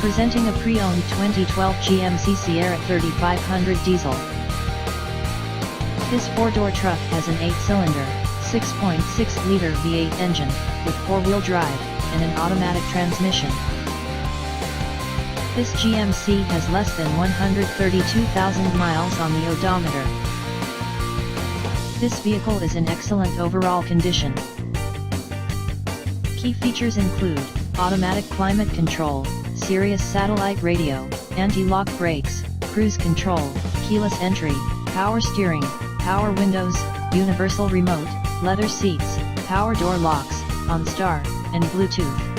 Presenting a pre-owned 2012 GMC Sierra 3500 diesel. This four-door truck has an 8-cylinder, 6.6-liter V8 engine, with four-wheel drive, and an automatic transmission. This GMC has less than 132,000 miles on the odometer. This vehicle is in excellent overall condition. Key features include automatic climate control, Sirius satellite radio, anti-lock brakes, cruise control, keyless entry, power steering, power windows, universal remote, leather seats, power door locks, OnStar, and Bluetooth.